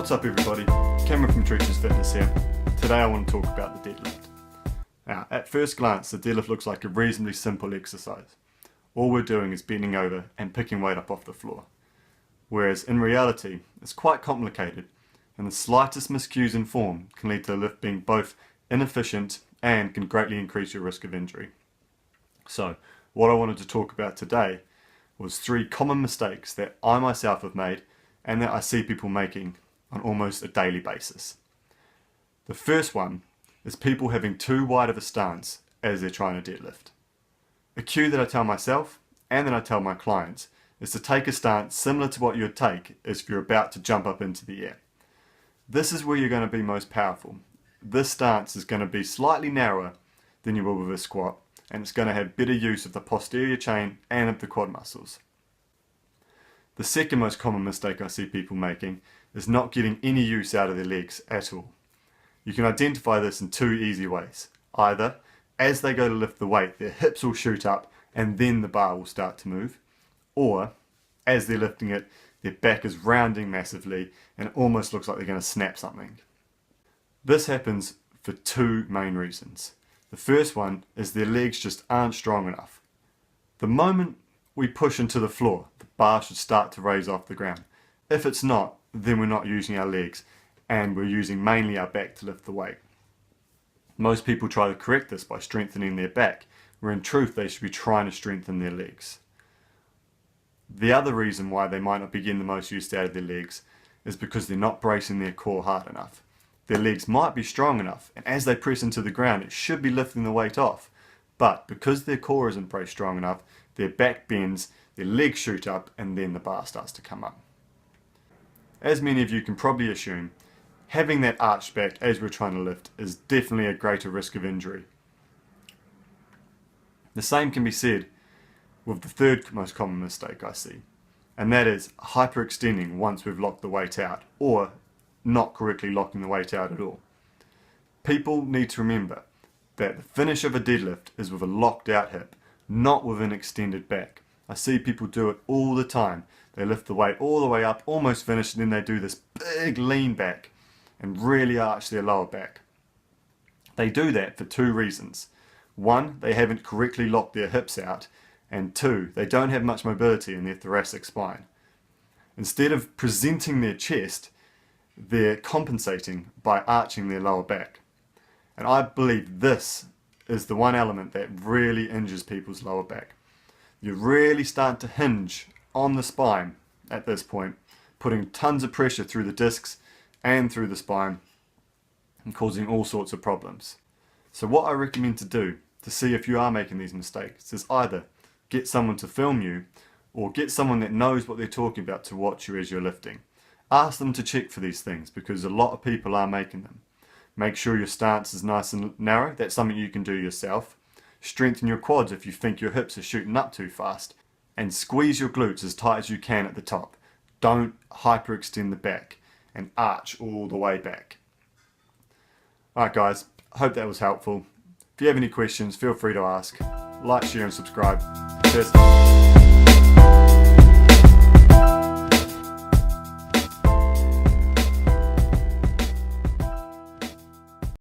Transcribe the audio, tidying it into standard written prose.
What's up everybody, Cameron from Treacher's Fitness here. Today I want to talk about the deadlift. Now, at first glance, the deadlift looks like a reasonably simple exercise. All we're doing is bending over and picking weight up off the floor. Whereas in reality, it's quite complicated, and the slightest miscues in form can lead to the lift being both inefficient and can greatly increase your risk of injury. So, what I wanted to talk about today was 3 common mistakes that I myself have made and that I see people making on almost a daily basis. The first one is people having too wide of a stance as they're trying to deadlift. A cue that I tell myself and that I tell my clients is to take a stance similar to what you would take if you're about to jump up into the air. This is where you're going to be most powerful. This stance is going to be slightly narrower than you will with a squat, and it's going to have better use of the posterior chain and of the quad muscles. The second most common mistake I see people making is not getting any use out of their legs at all. You can identify this in 2 easy ways. Either, as they go to lift the weight, their hips will shoot up and then the bar will start to move, or, as they're lifting it, their back is rounding massively and it almost looks like they're going to snap something. This happens for 2 main reasons. The first one is their legs just aren't strong enough. The moment we push into the floor, the bar should start to raise off the ground. If it's not, then we're not using our legs and we're using mainly our back to lift the weight. Most people try to correct this by strengthening their back, where in truth they should be trying to strengthen their legs. The other reason why they might not be getting the most use out of their legs is because they're not bracing their core hard enough. Their legs might be strong enough, and as they press into the ground it should be lifting the weight off, but because their core isn't braced strong enough, their back bends, their legs shoot up, and then the bar starts to come up. As many of you can probably assume, having that arched back as we're trying to lift is definitely a greater risk of injury. The same can be said with the third most common mistake I see, and that is hyperextending once we've locked the weight out, or not correctly locking the weight out at all. People need to remember that the finish of a deadlift is with a locked out hip, not with an extended back. I see people do it all the time. They lift the weight all the way up, almost finished, and then they do this big lean back and really arch their lower back. They do that for 2 reasons. 1, they haven't correctly locked their hips out, and 2, they don't have much mobility in their thoracic spine. Instead of presenting their chest, they're compensating by arching their lower back. And I believe this is the one element that really injures people's lower back. You really start to hinge on the spine at this point, putting tons of pressure through the discs and through the spine and causing all sorts of problems. So what I recommend to do to see if you are making these mistakes is either get someone to film you or get someone that knows what they're talking about to watch you as you're lifting. Ask them to check for these things because a lot of people are making them. Make sure your stance is nice and narrow. That's something you can do yourself. Strengthen your quads if you think your hips are shooting up too fast. And squeeze your glutes as tight as you can at the top. Don't hyperextend the back and arch all the way back. Alright guys, hope that was helpful. If you have any questions, feel free to ask. Like, share and subscribe. Cheers.